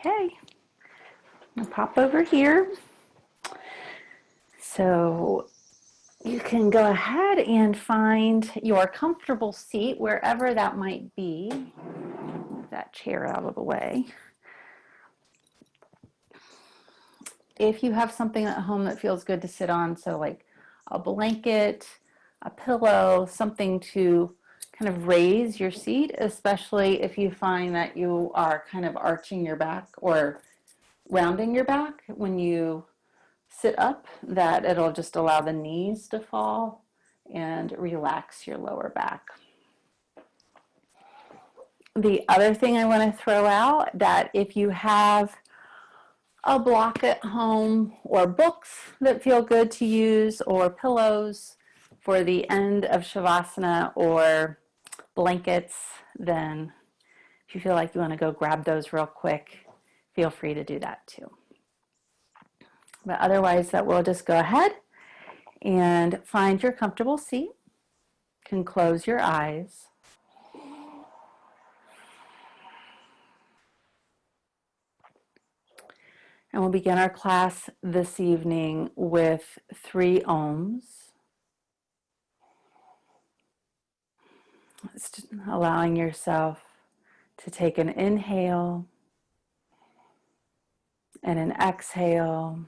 Okay, I'll pop over here. So you can go ahead and find your comfortable seat wherever that might be. Move that chair out of the way. If you have something at home that feels good to sit on, so like a blanket, a pillow, something to kind of raise your seat, especially if you find that you are kind of arching your back or rounding your back when you sit up, that it'll just allow the knees to fall and relax your lower back. The other thing I want to throw out, that if you have a block at home or books that feel good to use or pillows for the end of Shavasana or blankets, then if you feel like you want to go grab those real quick, feel free to do that too. But otherwise, that we'll just go ahead and find your comfortable seat. You can close your eyes. And we'll begin our class this evening with 3 ohms. Just allowing yourself to take an inhale and an exhale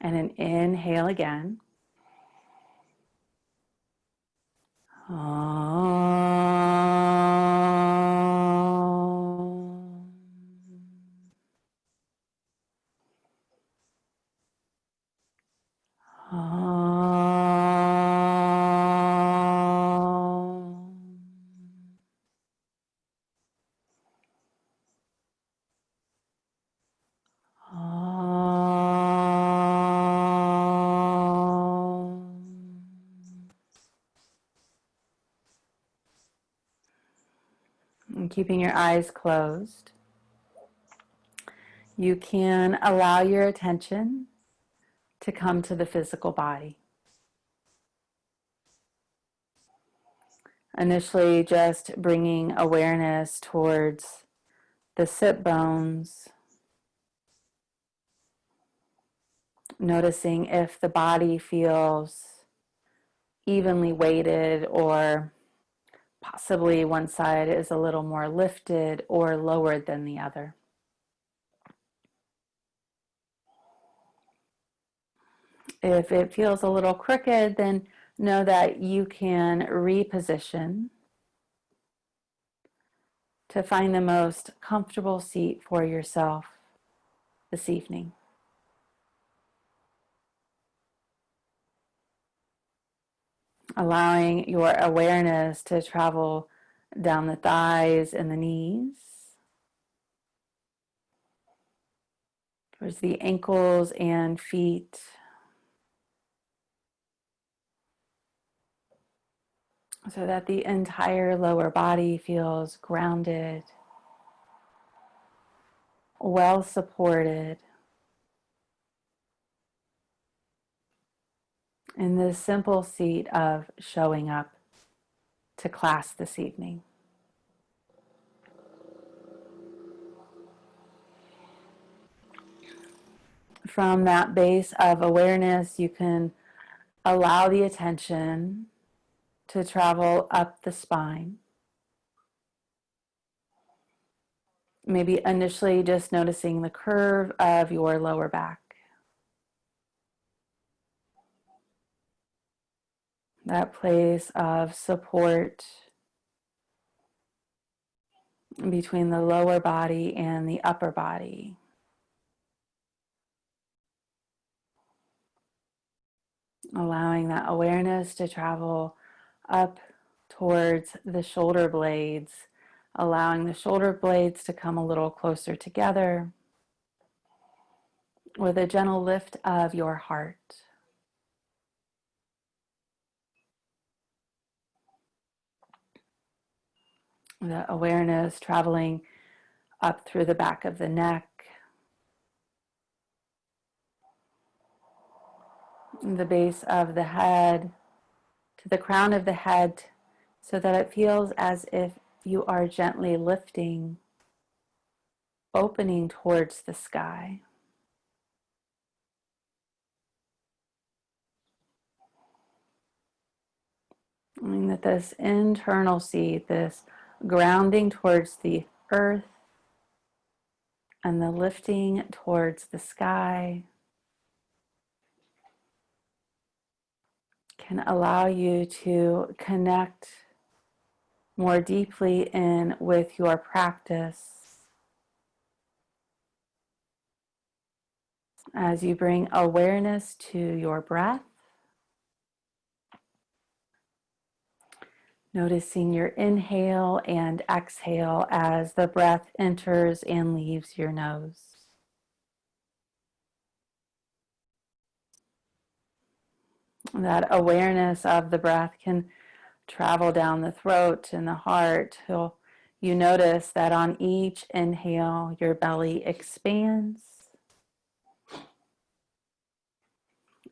and an inhale again. And keeping your eyes closed, you can allow your attention to come to the physical body. Initially, just bringing awareness towards the sit bones, noticing if the body feels evenly weighted or possibly one side is a little more lifted or lowered than the other. If it feels a little crooked, then know that you can reposition to find the most comfortable seat for yourself this evening. Allowing your awareness to travel down the thighs and the knees, towards the ankles and feet, so that the entire lower body feels grounded, well supported in this simple seat of showing up to class this evening. From that base of awareness, you can allow the attention to travel up the spine. Maybe initially just noticing the curve of your lower back. That place of support between the lower body and the upper body. Allowing that awareness to travel up towards the shoulder blades, allowing the shoulder blades to come a little closer together with a gentle lift of your heart. The awareness traveling up through the back of the neck, the base of the head, to the crown of the head, so that it feels as if you are gently lifting opening towards the sky. I mean that this internal seed, this grounding towards the earth and the lifting towards the sky, can allow you to connect more deeply in with your practice as you bring awareness to your breath, noticing your inhale and exhale as the breath enters and leaves your nose. That awareness of the breath can travel down the throat and the heart. You notice that on each inhale, your belly expands,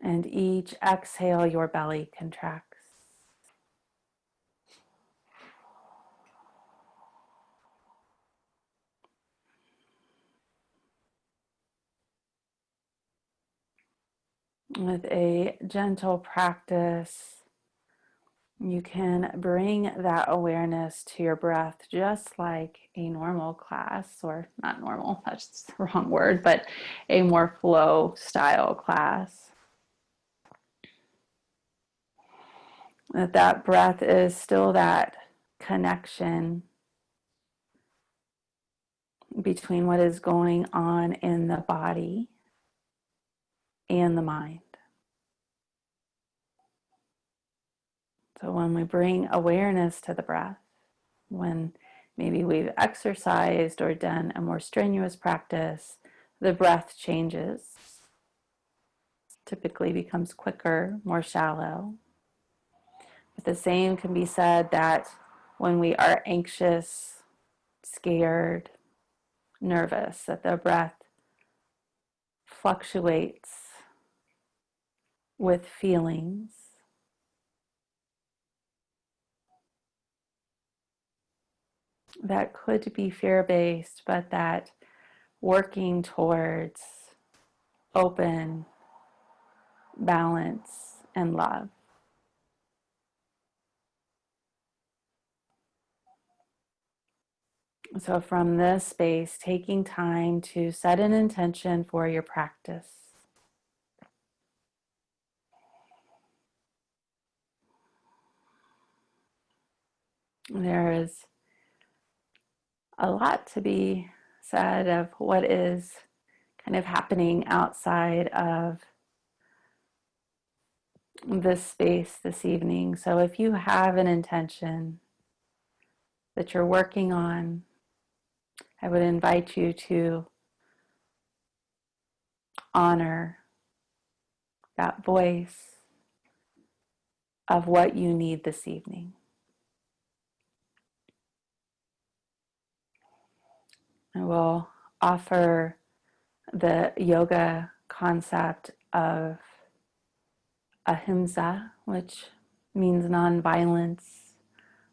and each exhale, your belly contracts. With a gentle practice, you can bring that awareness to your breath just like a normal class, or not normal, that's the wrong word, but a more flow style class. That breath is still that connection between what is going on in the body and the mind. So when we bring awareness to the breath, when maybe we've exercised or done a more strenuous practice, the breath changes, typically becomes quicker, more shallow. But the same can be said that when we are anxious, scared, nervous, that the breath fluctuates with feelings. That could be fear-based, but that working towards open, balance, and love. So from this space, taking time to set an intention for your practice. There is a lot to be said of what is kind of happening outside of this space this evening. So if you have an intention that you're working on, I would invite you to honor that voice of what you need this evening. I will offer the yoga concept of ahimsa, which means nonviolence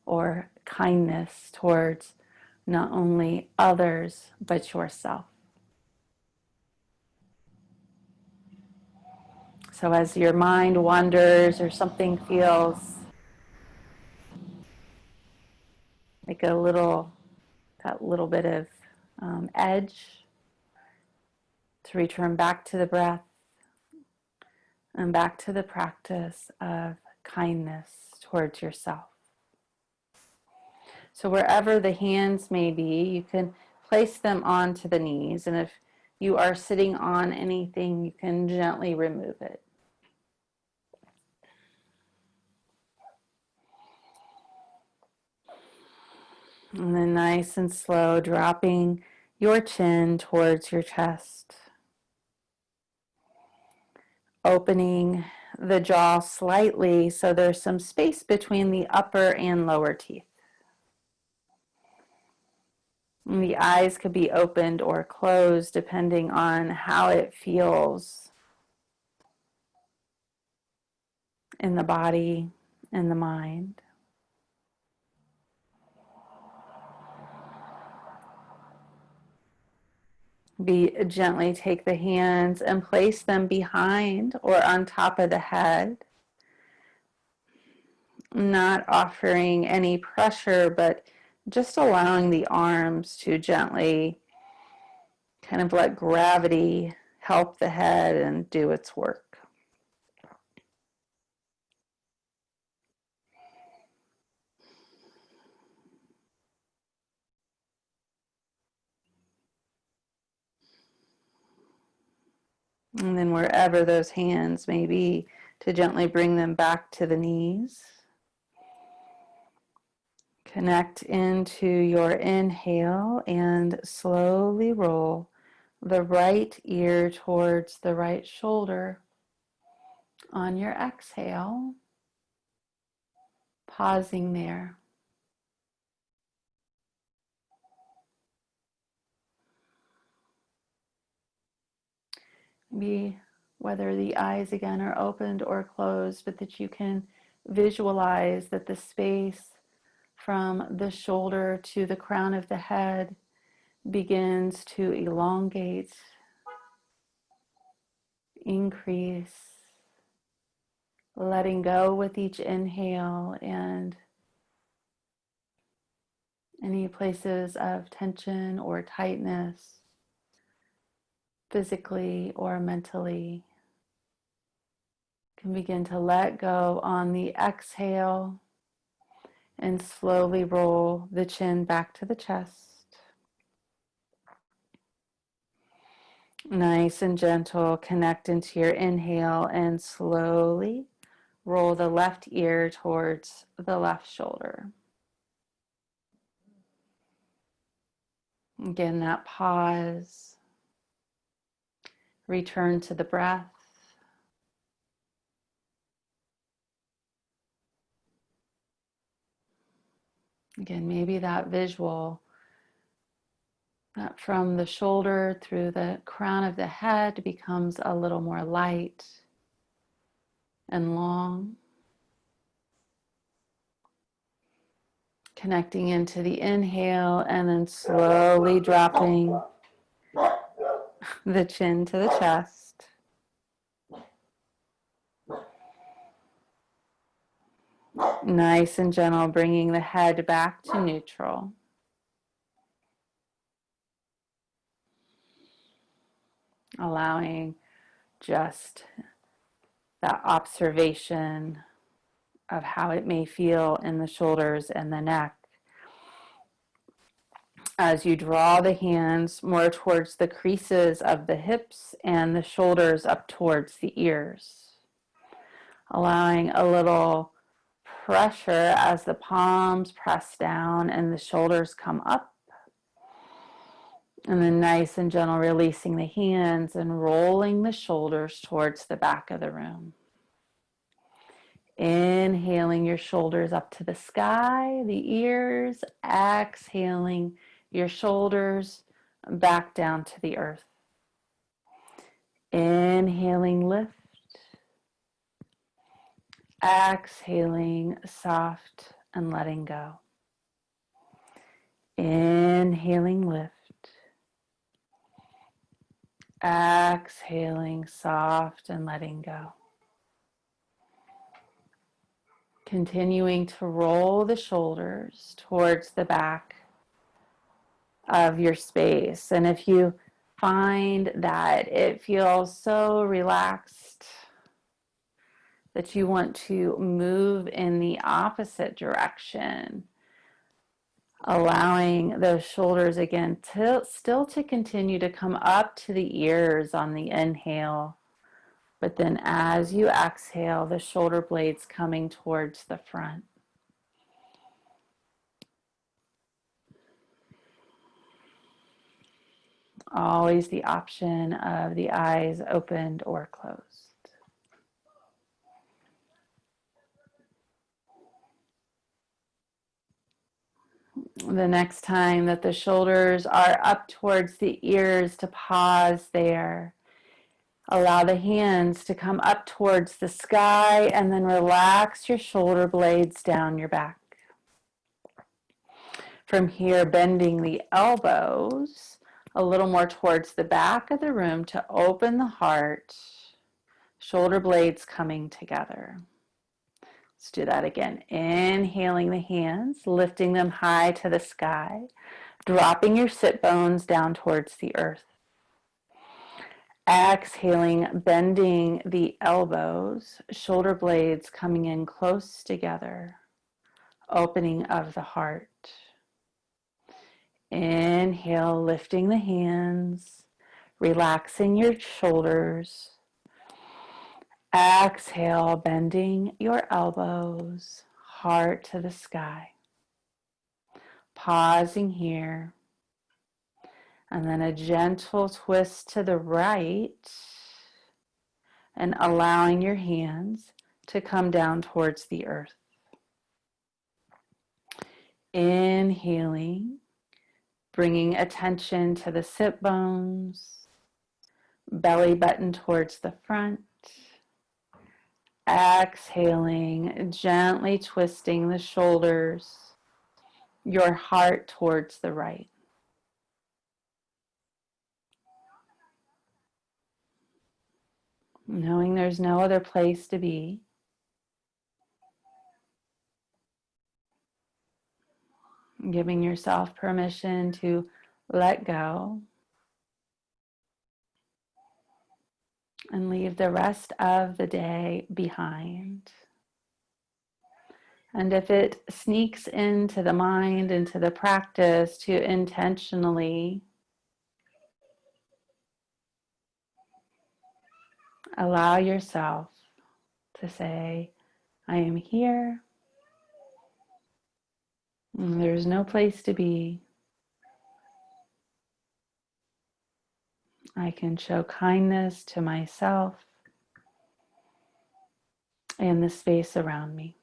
or kindness towards not only others, but yourself. So as your mind wanders or something feels like that little bit of edge, to return back to the breath and back to the practice of kindness towards yourself. So wherever the hands may be, you can place them onto the knees, and if you are sitting on anything, you can gently remove it. And then nice and slow, dropping your chin towards your chest. Opening the jaw slightly so there's some space between the upper and lower teeth. And the eyes could be opened or closed depending on how it feels in the body and the mind. Gently take the hands and place them behind or on top of the head, not offering any pressure, but just allowing the arms to gently kind of let gravity help the head and do its work. And then wherever those hands may be, to gently bring them back to the knees. Connect into your inhale and slowly roll the right ear towards the right shoulder. On your exhale, pausing there. Maybe whether the eyes again are opened or closed, but that you can visualize that the space from the shoulder to the crown of the head begins to elongate, increase, letting go with each inhale, and any places of tension or tightness, physically or mentally, can begin to let go on the exhale and slowly roll the chin back to the chest. Nice and gentle, connect into your inhale and slowly roll the left ear towards the left shoulder. Again, that pause. Return to the breath. Again, maybe that visual that from the shoulder through the crown of the head becomes a little more light and long. Connecting into the inhale and then slowly dropping the chin to the chest. Nice and gentle, bringing the head back to neutral. Allowing just that observation of how it may feel in the shoulders and the neck. As you draw the hands more towards the creases of the hips and the shoulders up towards the ears. Allowing a little pressure as the palms press down and the shoulders come up. And then nice and gentle, releasing the hands and rolling the shoulders towards the back of the room. Inhaling your shoulders up to the sky, the ears. Exhaling your shoulders back down to the earth. Inhaling, lift. Exhaling, soft and letting go. Inhaling, lift. Exhaling, soft and letting go. Continuing to roll the shoulders towards the back of your space. And if you find that it feels so relaxed that you want to move in the opposite direction, allowing those shoulders again still to continue to come up to the ears on the inhale, but then as you exhale, the shoulder blades coming towards the front. Always the option of the eyes opened or closed. The next time that the shoulders are up towards the ears, to pause there. Allow the hands to come up towards the sky and then relax your shoulder blades down your back. From here, bending the elbows, a little more towards the back of the room to open the heart, shoulder blades coming together. Let's do that again. Inhaling the hands, lifting them high to the sky, dropping your sit bones down towards the earth. Exhaling, bending the elbows, shoulder blades coming in close together, opening of the heart. Inhale, lifting the hands, relaxing your shoulders. Exhale, bending your elbows, heart to the sky. Pausing here. And then a gentle twist to the right and allowing your hands to come down towards the earth. Inhaling, bringing attention to the sit bones, belly button towards the front. Exhaling, gently twisting the shoulders, your heart towards the right. Knowing there's no other place to be. Giving yourself permission to let go and leave the rest of the day behind. And if it sneaks into the mind, into the practice, to intentionally allow yourself to say, I am here. And there's no place to be. I can show kindness to myself and the space around me.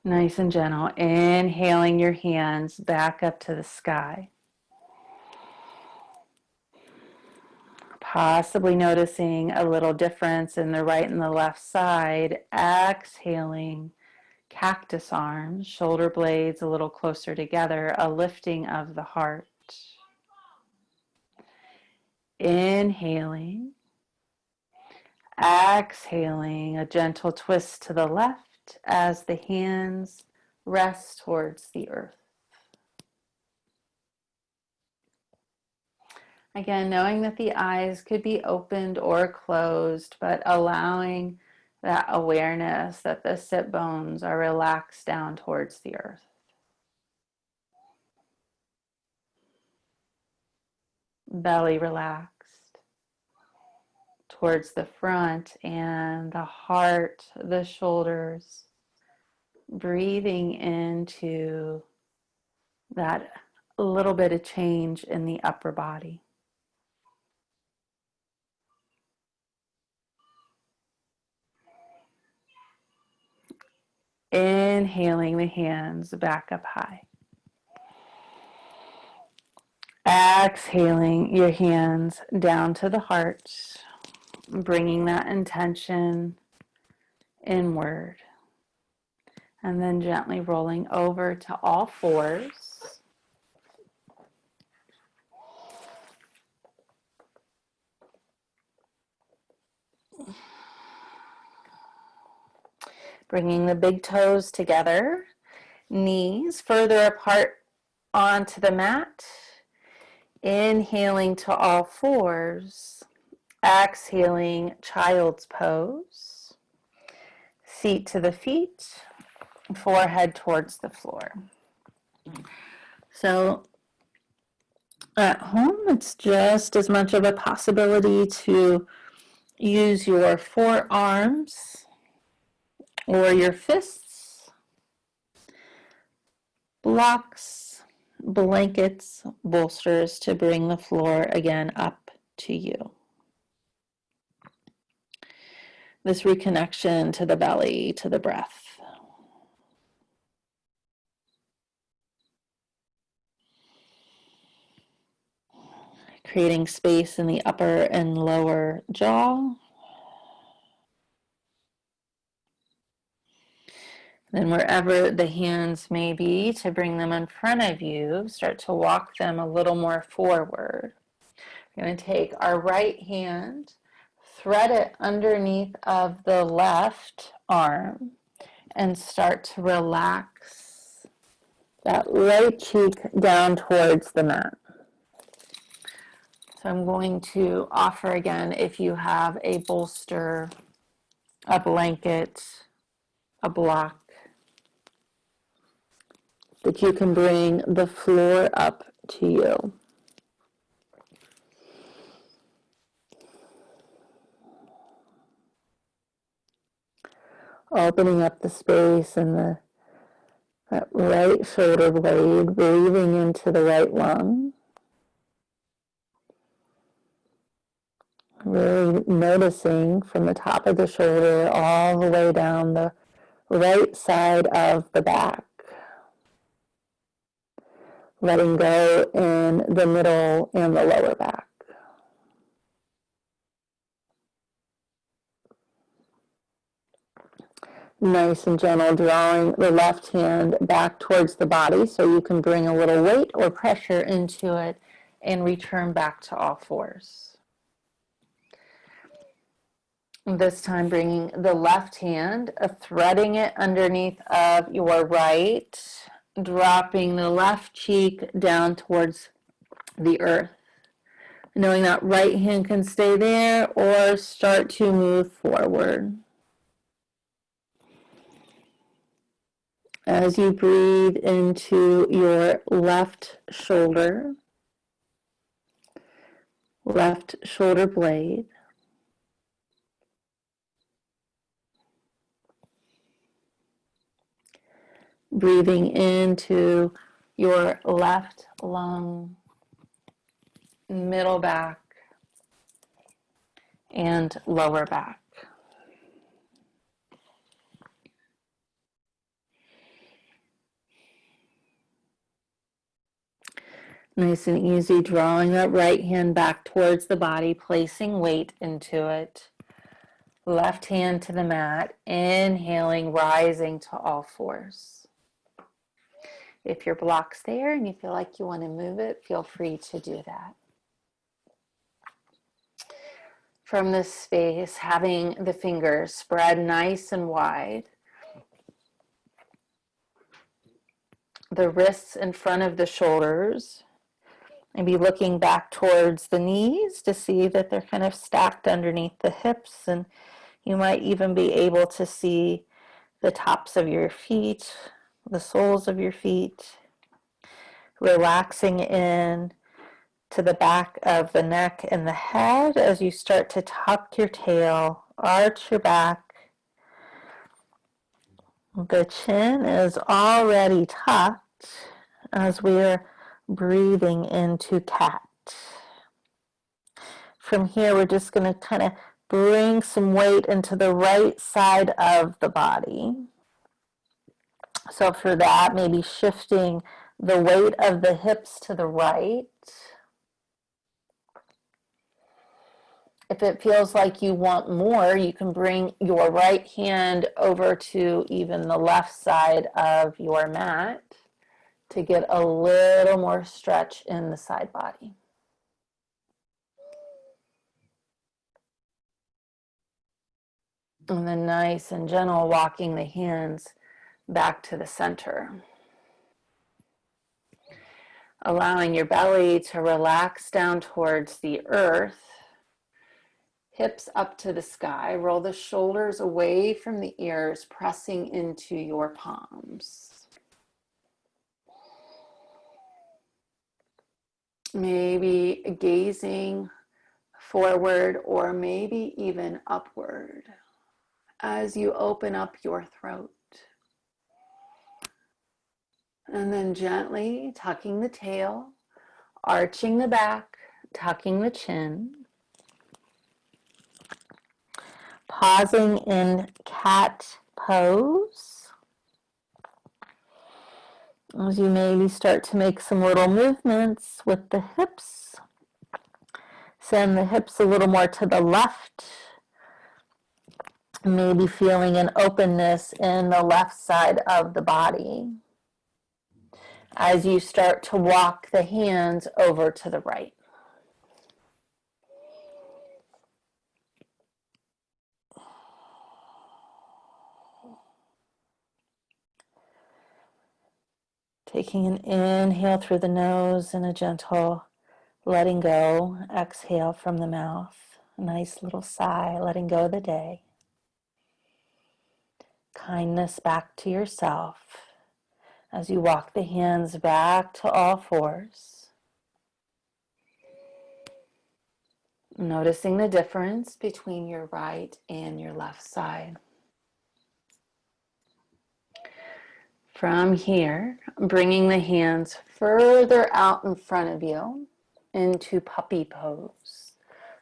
Nice and gentle. Inhaling your hands back up to the sky. Possibly noticing a little difference in the right and the left side. Exhaling, cactus arms, shoulder blades a little closer together, a lifting of the heart. Inhaling, exhaling, a gentle twist to the left as the hands rest towards the earth. Again, knowing that the eyes could be opened or closed, but allowing that awareness that the sit bones are relaxed down towards the earth. Belly relaxed towards the front and the heart, the shoulders, breathing into that little bit of change in the upper body. Inhaling the hands back up high. Exhaling your hands down to the heart, bringing that intention inward. And then gently rolling over to all fours. Bringing the big toes together, knees further apart onto the mat. Inhaling to all fours. Exhaling, child's pose. Feet to the feet, forehead towards the floor. So at home, it's just as much of a possibility to use your forearms or your fists, blocks, blankets, bolsters to bring the floor again up to you. This reconnection to the belly, to the breath. Creating space in the upper and lower jaw. Then wherever the hands may be, to bring them in front of you, start to walk them a little more forward. We're going to take our right hand, thread it underneath of the left arm, and start to relax that right cheek down towards the mat. So I'm going to offer again, if you have a bolster, a blanket, a block, that you can bring the floor up to you. Opening up the space in that right shoulder blade, breathing into the right lung. Really noticing from the top of the shoulder all the way down the right side of the back. Letting go in the middle and the lower back. Nice and gentle, drawing the left hand back towards the body so you can bring a little weight or pressure into it and return back to all fours. This time bringing the left hand, threading it underneath of your right, dropping the left cheek down towards the earth. Knowing that right hand can stay there or start to move forward. As you breathe into your left shoulder blade, breathing into your left lung, middle back, and lower back. Nice and easy, drawing that right hand back towards the body, placing weight into it. Left hand to the mat, inhaling, rising to all fours. If your block's there and you feel like you want to move it, feel free to do that. From this space, having the fingers spread nice and wide. The wrists in front of the shoulders. Maybe looking back towards the knees to see that they're kind of stacked underneath the hips, and you might even be able to see the tops of your feet, the soles of your feet, relaxing in to the back of the neck and the head as you start to tuck your tail, arch your back. The chin is already tucked as we're breathing into cat. From here, we're just going to kind of bring some weight into the right side of the body. So for that, maybe shifting the weight of the hips to the right. If it feels like you want more, you can bring your right hand over to even the left side of your mat to get a little more stretch in the side body. And then nice and gentle, walking the hands back to the center. Allowing your belly to relax down towards the earth. Hips up to the sky. Roll the shoulders away from the ears, pressing into your palms. Maybe gazing forward or maybe even upward as you open up your throat. And then gently tucking the tail, arching the back, tucking the chin. Pausing in cat pose. As you maybe start to make some little movements with the hips. Send the hips a little more to the left. Maybe feeling an openness in the left side of the body as you start to walk the hands over to the right. Taking an inhale through the nose and a gentle letting go, exhale from the mouth. A nice little sigh, letting go of the day. Kindness back to yourself as you walk the hands back to all fours. Noticing the difference between your right and your left side. From here, bringing the hands further out in front of you into puppy pose.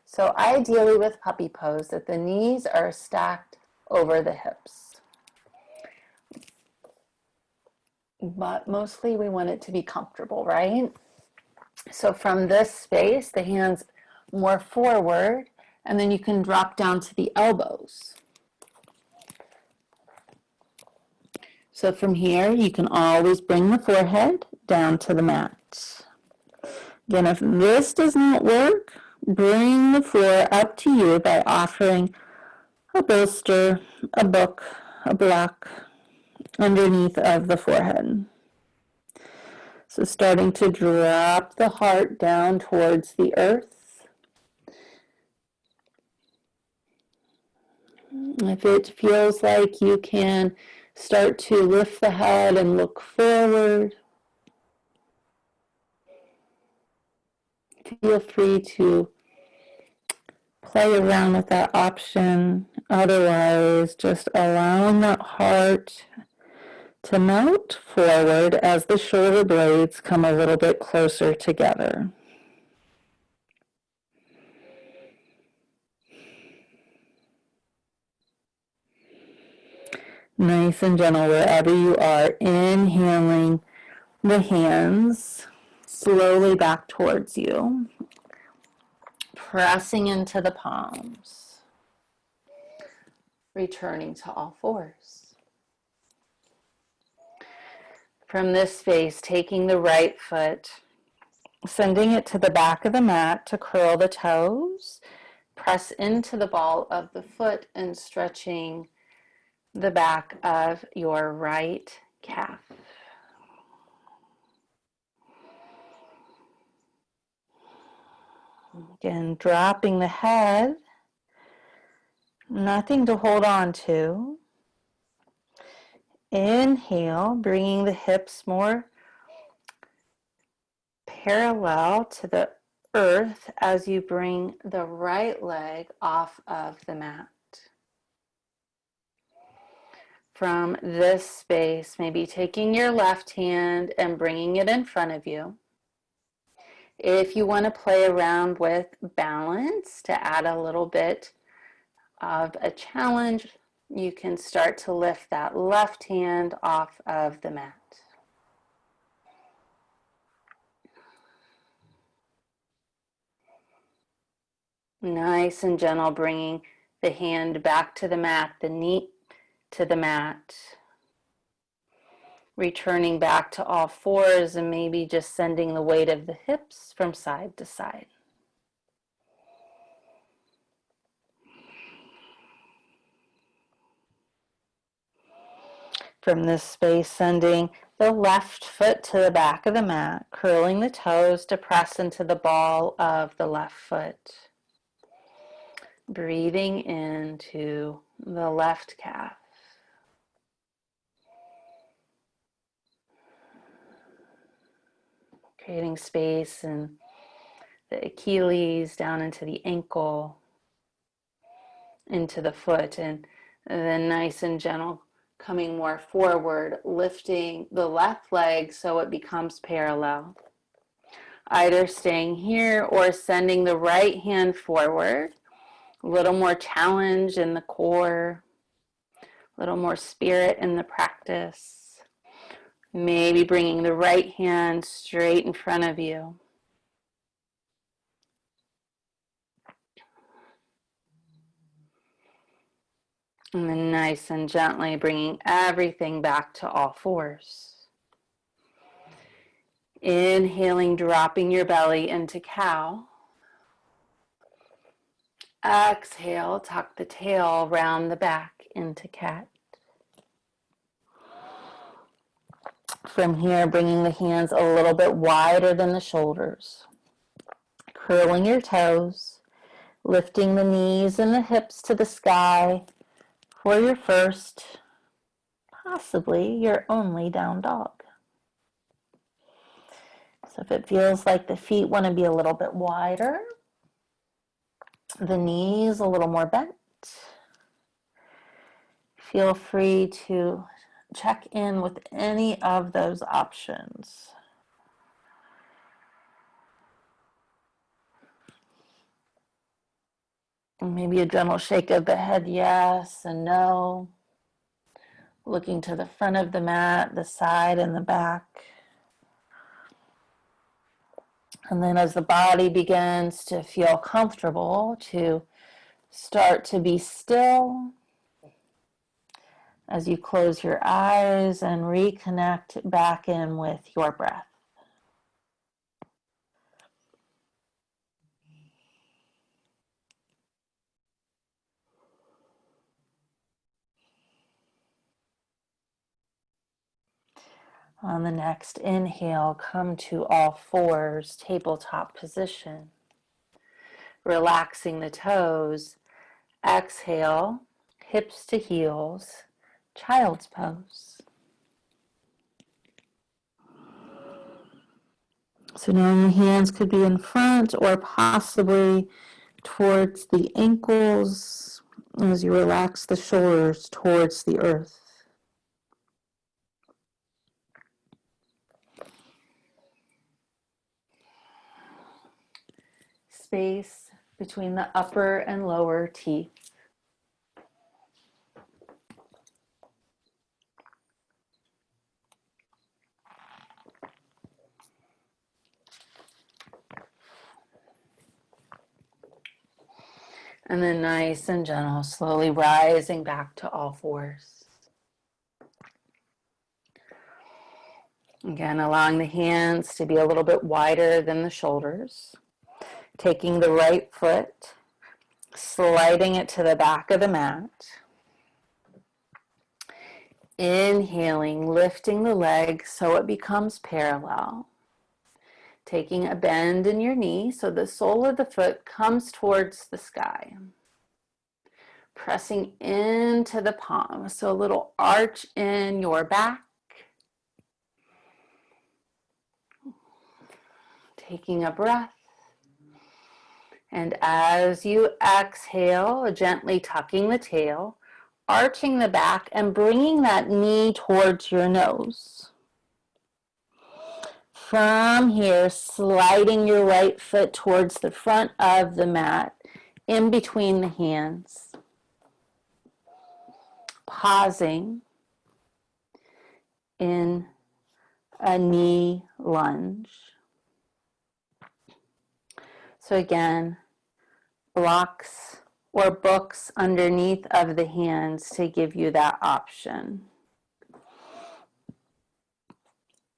So ideally with puppy pose, that the knees are stacked over the hips. But mostly we want it to be comfortable, right? So from this space, the hands more forward, and then you can drop down to the elbows. So from here, you can always bring the forehead down to the mat. Again, if this does not work, bring the floor up to you by offering a bolster, a book, a block underneath of the forehead. So starting to drop the heart down towards the earth. If it feels like you can start to lift the head and look forward, feel free to play around with that option. Otherwise, just allowing that heart to melt forward as the shoulder blades come a little bit closer together. Nice and gentle wherever you are, inhaling the hands slowly back towards you, pressing into the palms, returning to all fours. From this space, taking the right foot, sending it to the back of the mat to curl the toes, press into the ball of the foot and stretching the back of your right calf. Again, dropping the head, nothing to hold on to. Inhale, bringing the hips more parallel to the earth as you bring the right leg off of the mat. From this space, maybe taking your left hand and bringing it in front of you. If you want to play around with balance to add a little bit of a challenge, you can start to lift that left hand off of the mat. Nice and gentle, bringing the hand back to the mat, the knee to the mat. Returning back to all fours and maybe just sending the weight of the hips from side to side. From this space, sending the left foot to the back of the mat, curling the toes to press into the ball of the left foot. Breathing into the left calf. Creating space in the Achilles, down into the ankle, into the foot, and then nice and gentle, coming more forward, lifting the left leg so it becomes parallel. Either staying here or sending the right hand forward. A little more challenge in the core, a little more spirit in the practice. Maybe bringing the right hand straight in front of you. And then nice and gently bringing everything back to all fours. Inhaling, dropping your belly into cow. Exhale, tuck the tail round the back into cat. From here, bringing the hands a little bit wider than the shoulders. Curling your toes, lifting the knees and the hips to the sky for your first, possibly your only down dog. So if it feels like the feet want to be a little bit wider, the knees a little more bent, feel free to check in with any of those options. Maybe a gentle shake of the head, yes and no. Looking to the front of the mat, the side and the back. And then as the body begins to feel comfortable, to start to be still as you close your eyes and reconnect back in with your breath. On the next inhale, come to all fours, tabletop position. Relaxing the toes. Exhale, hips to heels, child's pose. So now your hands could be in front or possibly towards the ankles as you relax the shoulders towards the earth. Space between the upper and lower teeth. And then nice and gentle, slowly rising back to all fours. Again, allowing the hands to be a little bit wider than the shoulders. Taking the right foot, sliding it to the back of the mat. Inhaling, lifting the leg so it becomes parallel. Taking a bend in your knee so the sole of the foot comes towards the sky. Pressing into the palm, so a little arch in your back. Taking a breath. And as you exhale, gently tucking the tail, arching the back and bringing that knee towards your nose. From here, sliding your right foot towards the front of the mat, in between the hands. Pausing in a knee lunge. So again, blocks or books underneath of the hands to give you that option.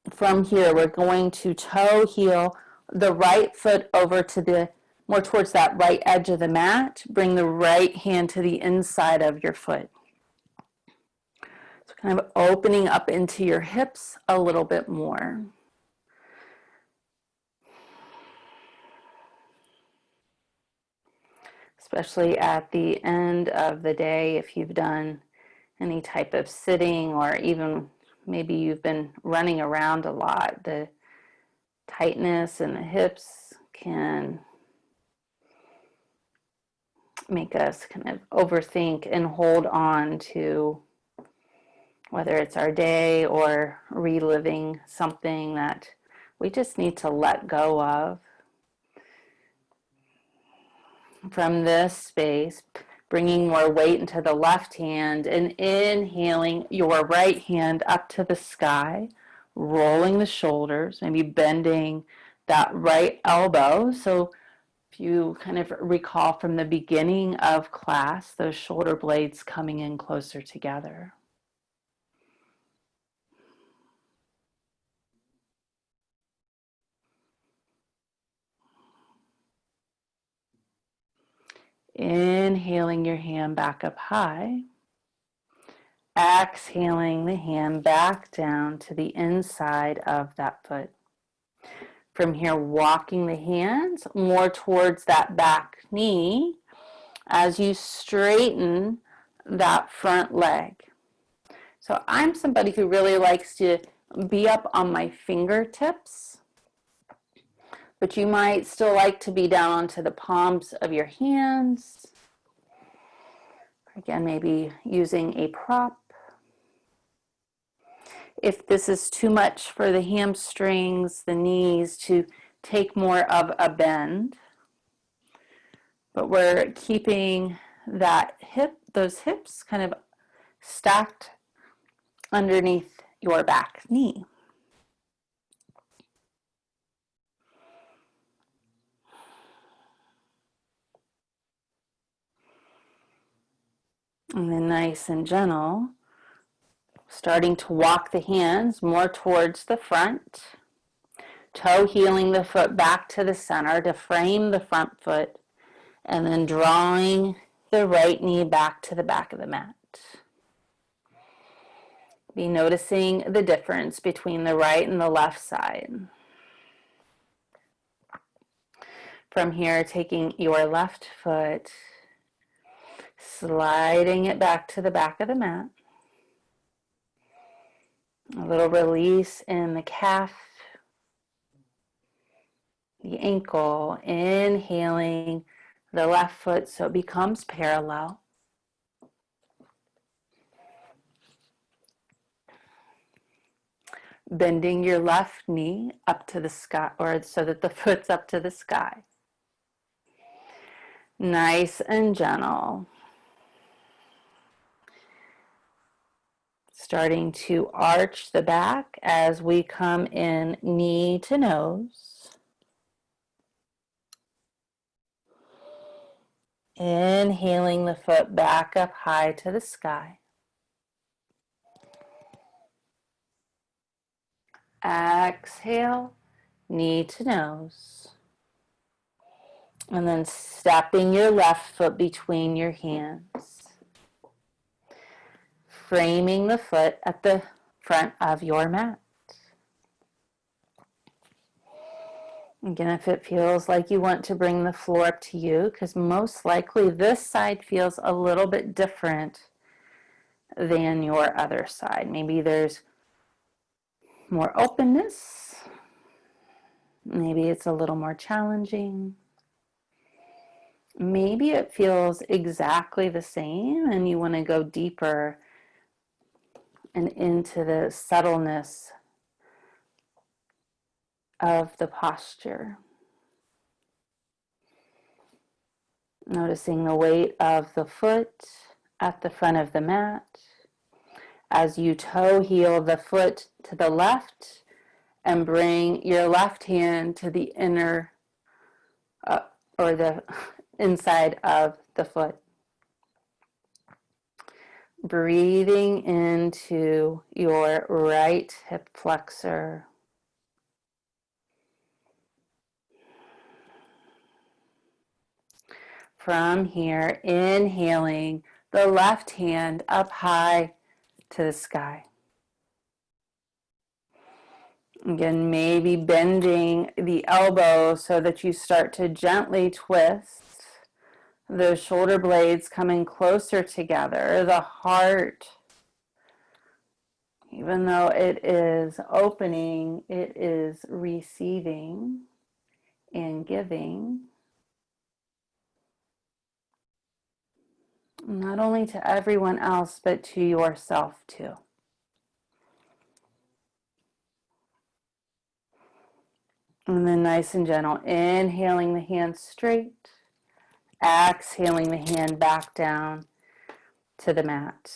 From here, we're going to toe heel the right foot over to the more towards that right edge of the mat. Bring the right hand to the inside of your foot. So kind of opening up into your hips a little bit more. Especially at the end of the day, if you've done any type of sitting or even maybe you've been running around a lot, the tightness in the hips can make us kind of overthink and hold on to whether it's our day or reliving something that we just need to let go of. From this space, bringing more weight into the left hand and inhaling your right hand up to the sky, rolling the shoulders, maybe bending that right elbow. So If you kind of recall from the beginning of class, those shoulder blades coming in closer together. Inhaling your hand back up high. Exhaling the hand back down to the inside of that foot. From here, walking the hands more towards that back knee as you straighten that front leg. So I'm somebody who really likes to be up on my fingertips, but you might still like to be down onto the palms of your hands. Again, maybe using a prop. If this is too much for the hamstrings, the knees to take more of a bend, but we're keeping that those hips kind of stacked underneath your back knee. And then nice and gentle, starting to walk the hands more towards the front, toe heeling the foot back to the center to frame the front foot, and then drawing the right knee back to the back of the mat. Be noticing the difference between the right and the left side. From here, taking your left foot, sliding it back to the back of the mat. A little release in the calf, the ankle, inhaling the left foot so it becomes parallel. Bending your left knee up to the sky, or so that the foot's up to the sky. Nice and gentle. Starting to arch the back as we come in knee to nose. Inhaling the foot back up high to the sky. Exhale, knee to nose. And then stepping your left foot between your hands. Framing the foot at the front of your mat. Again, if it feels like you want to bring the floor up to you, because most likely this side feels a little bit different than your other side. Maybe there's more openness. Maybe it's a little more challenging. Maybe it feels exactly the same and you want to go deeper and into the subtleness of the posture. Noticing the weight of the foot at the front of the mat. As you toe heel the foot to the left and bring your left hand to the inner or the inside of the foot. Breathing into your right hip flexor. From here, inhaling the left hand up high to the sky. Again, maybe bending the elbow so that you start to gently twist. The shoulder blades coming closer together. The heart, even though it is opening, it is receiving and giving. Not only to everyone else, but to yourself too. And then nice and gentle, inhaling the hand straight, exhaling the hand back down to the mat.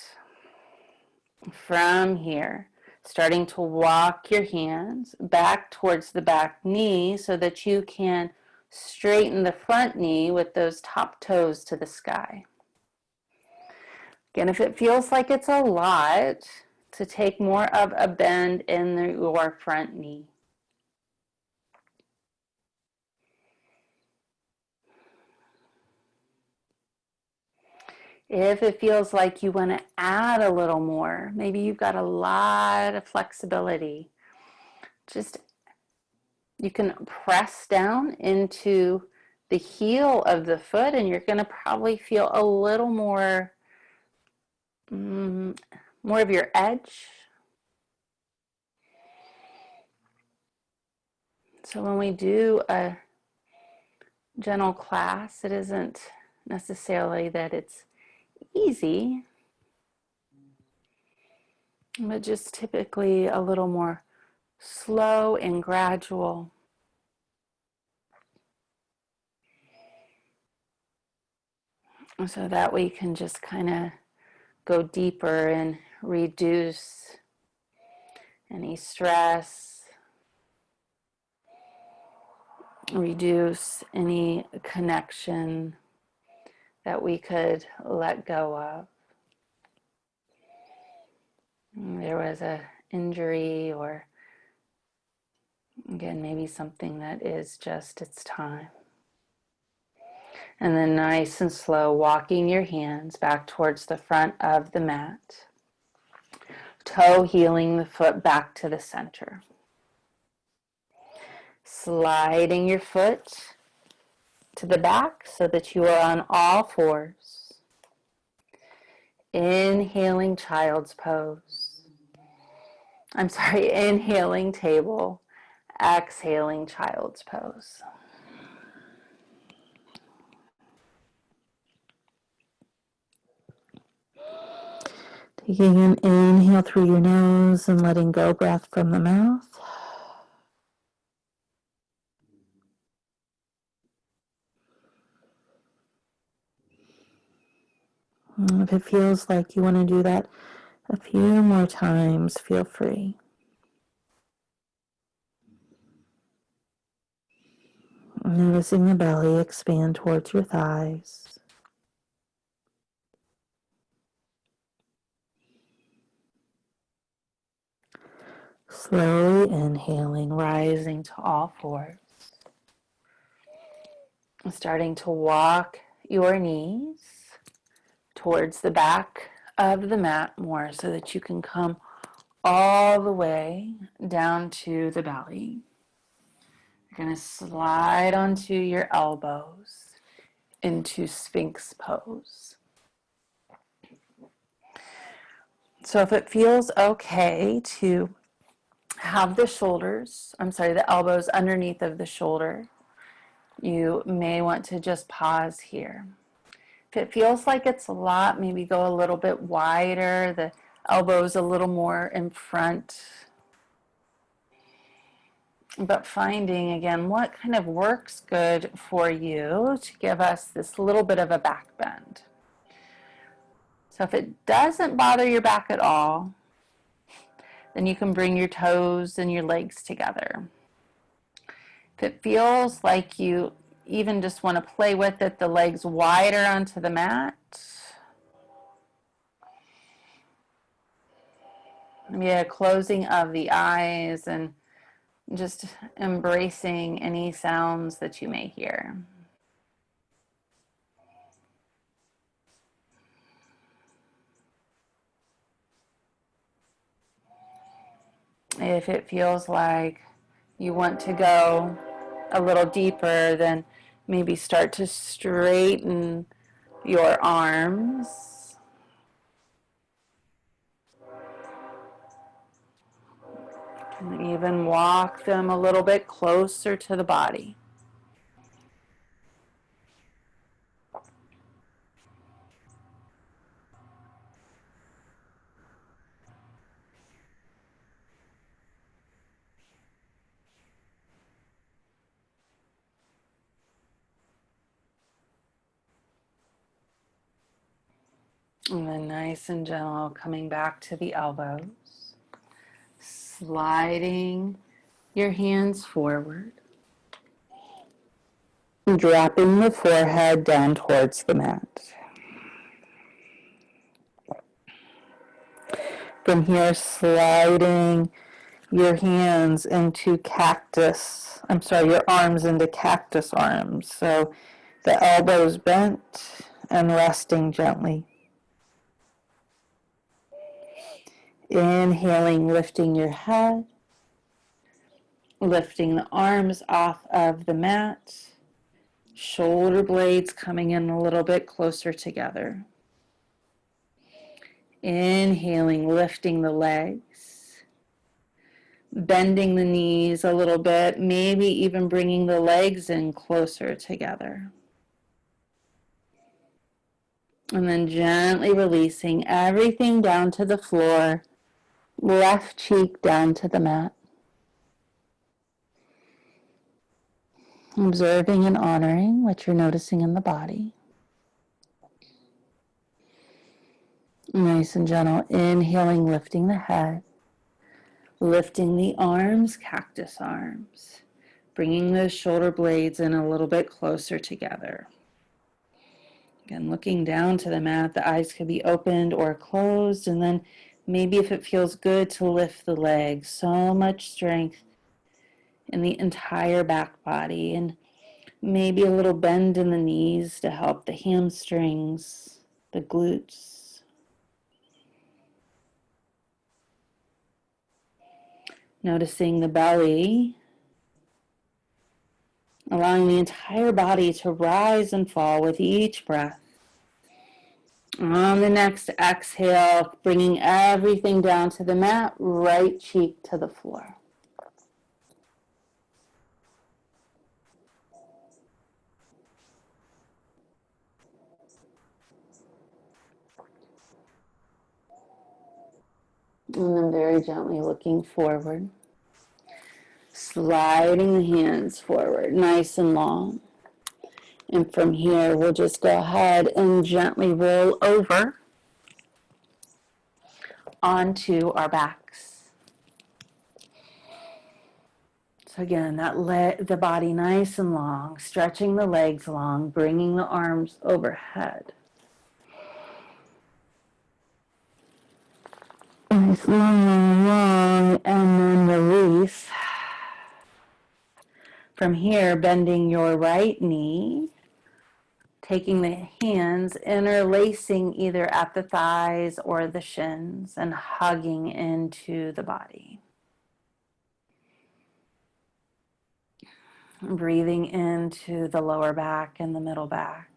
From here, starting to walk your hands back towards the back knee so that you can straighten the front knee with those top toes to the sky. Again, if it feels like it's a lot, to take more of a bend in your front knee. If it feels like you want to add a little more, maybe you've got a lot of flexibility, just you can press down into the heel of the foot and you're going to probably feel a little more, more of your edge. So when we do a gentle class, it isn't necessarily that it's easy, but just typically a little more slow and gradual. So that we can just kind of go deeper and reduce any stress, reduce any connection that we could let go of. There was an injury, or again, maybe something that is just its time. And then nice and slow, walking your hands back towards the front of the mat. Toe heeling the foot back to the center. Sliding your foot to the back so that you are on all fours. Inhaling child's pose. Inhaling table. Exhaling child's pose. Taking an inhale through your nose and letting go breath from the mouth. And if it feels like you want to do that a few more times, feel free. Noticing the belly expand towards your thighs. Slowly inhaling, rising to all fours. Starting to walk your knees towards the back of the mat more so that you can come all the way down to the belly. You're going to slide onto your elbows into Sphinx pose. So if it feels okay to have the elbows underneath of the shoulder, you may want to just pause here. If it feels like it's a lot, maybe go a little bit wider, the elbows a little more in front. But finding, again, what kind of works good for you to give us this little bit of a back bend. So if it doesn't bother your back at all, then you can bring your toes and your legs together. If it feels like you even just want to play with it, the legs wider onto the mat. Maybe a closing of the eyes and just embracing any sounds that you may hear. If it feels like you want to go a little deeper, then maybe start to straighten your arms. And even walk them a little bit closer to the body. And then nice and gentle, coming back to the elbows. Sliding your hands forward. And dropping the forehead down towards the mat. From here, sliding your hands into your arms into cactus arms. So the elbows bent and resting gently. Inhaling, lifting your head, lifting the arms off of the mat, shoulder blades coming in a little bit closer together. Inhaling, lifting the legs, bending the knees a little bit, maybe even bringing the legs in closer together. And then gently releasing everything down to the floor, left cheek down to the mat. Observing and honoring what you're noticing in the body. Nice and gentle. Inhaling, lifting the head. Lifting the arms, cactus arms. Bringing those shoulder blades in a little bit closer together. Again, looking down to the mat, the eyes could be opened or closed. And then maybe if it feels good to lift the legs. So much strength in the entire back body. And maybe a little bend in the knees to help the hamstrings, the glutes. Noticing the belly, allowing the entire body to rise and fall with each breath. On the next exhale, bringing everything down to the mat, right cheek to the floor. And then very gently looking forward, sliding the hands forward, nice and long. And from here, we'll just go ahead and gently roll over onto our backs. So again, the body nice and long, stretching the legs long, bringing the arms overhead. Nice, long, and then release. From here, bending your right knee, taking the hands, interlacing either at the thighs or the shins, and hugging into the body. Breathing into the lower back and the middle back.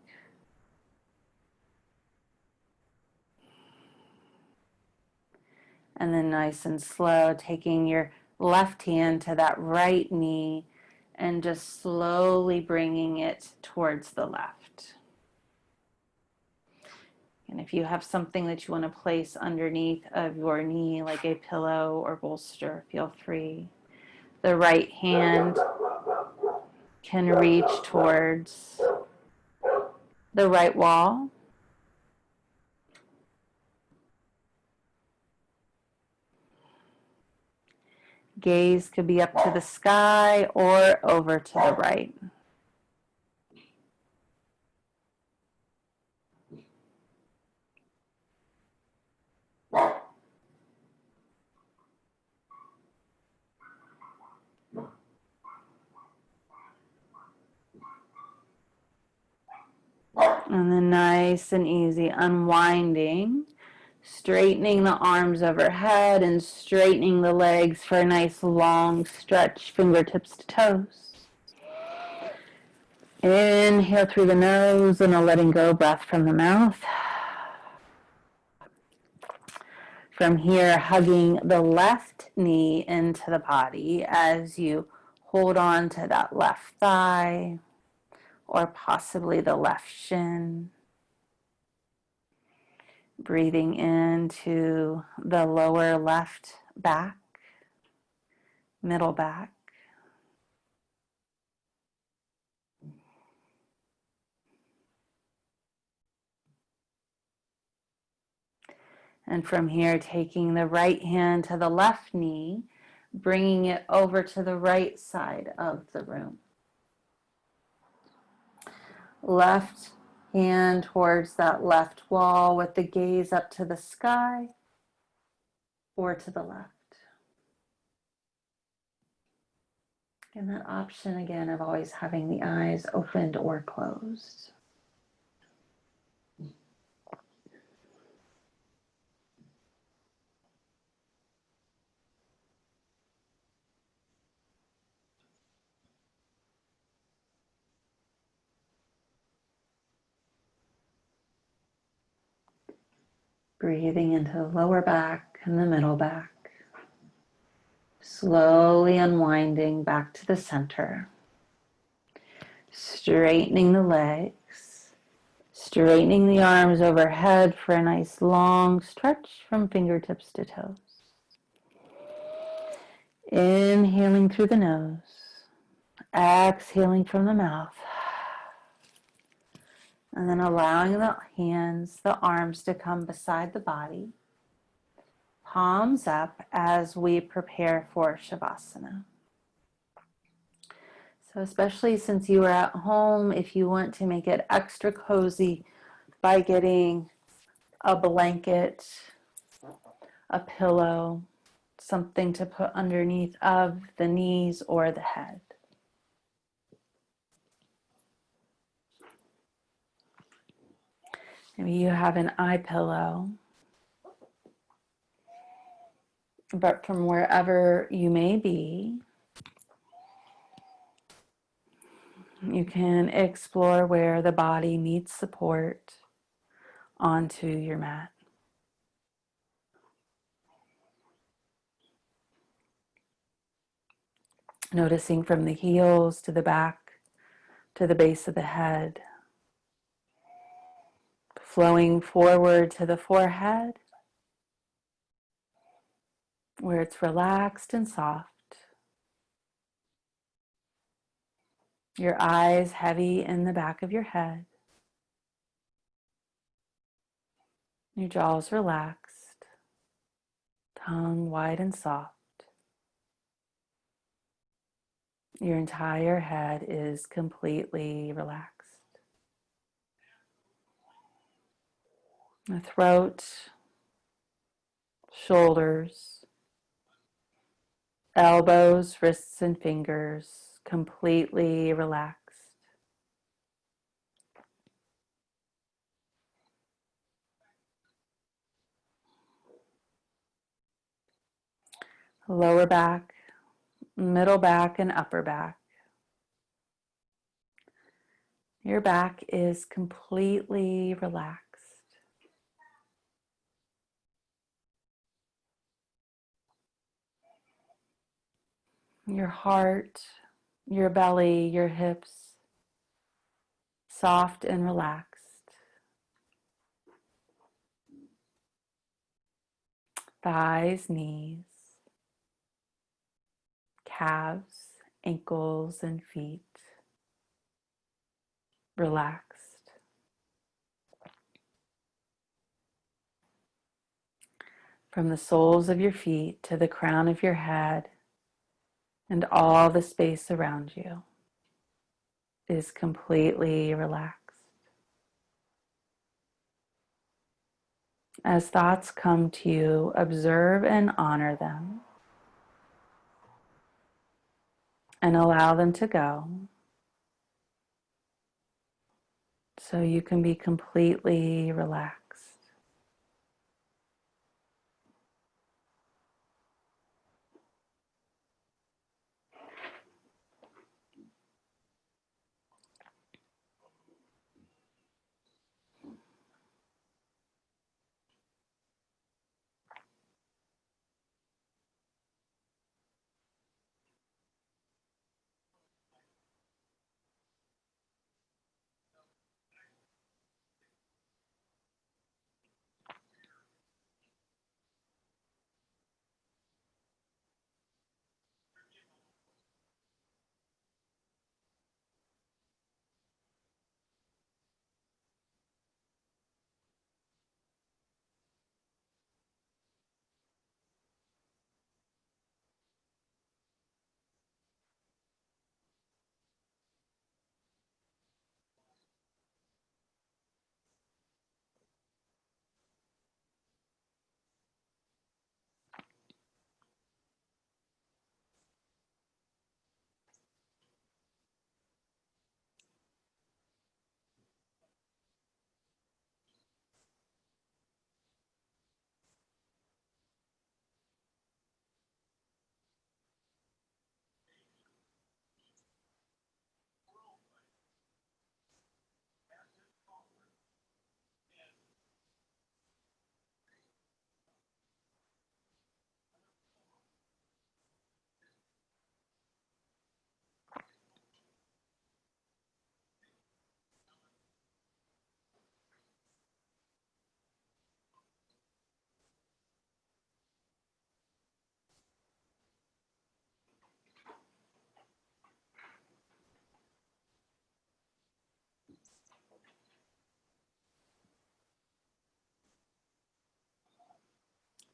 And then nice and slow, taking your left hand to that right knee and just slowly bringing it towards the left. And if you have something that you want to place underneath of your knee, like a pillow or bolster, feel free. The right hand can reach towards the right wall. Gaze could be up to the sky or over to the right. And then nice and easy, unwinding, straightening the arms overhead and straightening the legs for a nice long stretch, fingertips to toes. Inhale through the nose and a letting go breath from the mouth. From here, hugging the left knee into the body as you hold on to that left thigh or possibly the left shin. Breathing into the lower left back, middle back. And from here, taking the right hand to the left knee, bringing it over to the right side of the room. Left hand towards that left wall with the gaze up to the sky or to the left. And that option again of always having the eyes opened or closed. Breathing into the lower back and the middle back. Slowly unwinding back to the center. Straightening the legs. Straightening the arms overhead for a nice long stretch from fingertips to toes. Inhaling through the nose. Exhaling from the mouth. And then allowing the hands, the arms to come beside the body. Palms up as we prepare for Shavasana. So especially since you are at home, if you want to make it extra cozy by getting a blanket, a pillow, something to put underneath of the knees or the head. Maybe you have an eye pillow, but from wherever you may be, you can explore where the body meets support onto your mat. Noticing from the heels to the back to the base of the head, flowing forward to the forehead where it's relaxed and soft. Your eyes heavy in the back of your head. Your jaws relaxed, tongue wide and soft. Your entire head is completely relaxed. The throat, shoulders, elbows, wrists, and fingers completely relaxed. Lower back, middle back, and upper back. Your back is completely relaxed. Your heart, your belly, your hips, soft and relaxed. Thighs, knees, calves, ankles, and feet relaxed. From the soles of your feet to the crown of your head and all the space around you is completely relaxed. As thoughts come to you, observe and honor them and allow them to go so you can be completely relaxed.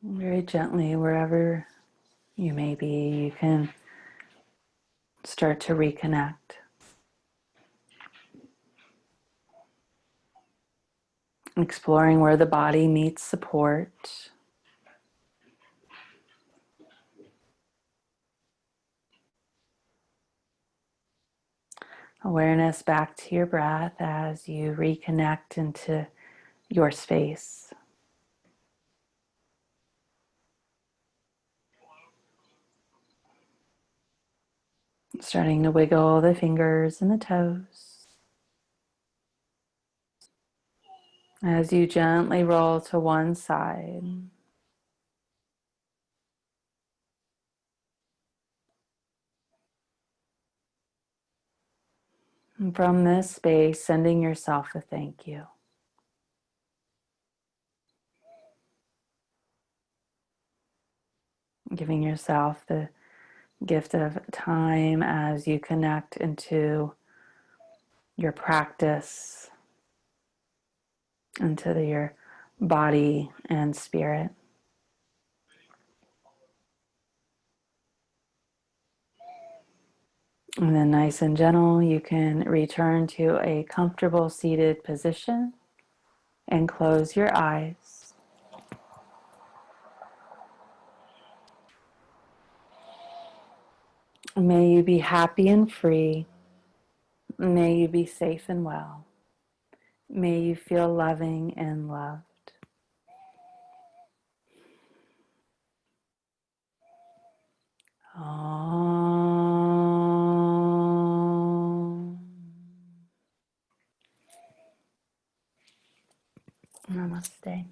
Very gently, wherever you may be, you can start to reconnect. Exploring where the body meets support. Awareness back to your breath as you reconnect into your space. Starting to wiggle the fingers and the toes as you gently roll to one side. And from this space, sending yourself a thank you. Giving yourself the gift of time as you connect into your practice, into your body and spirit. And then nice and gentle, you can return to a comfortable seated position and close your eyes. May you be happy and free. May you be safe and well. May you feel loving and loved. Om. Namaste.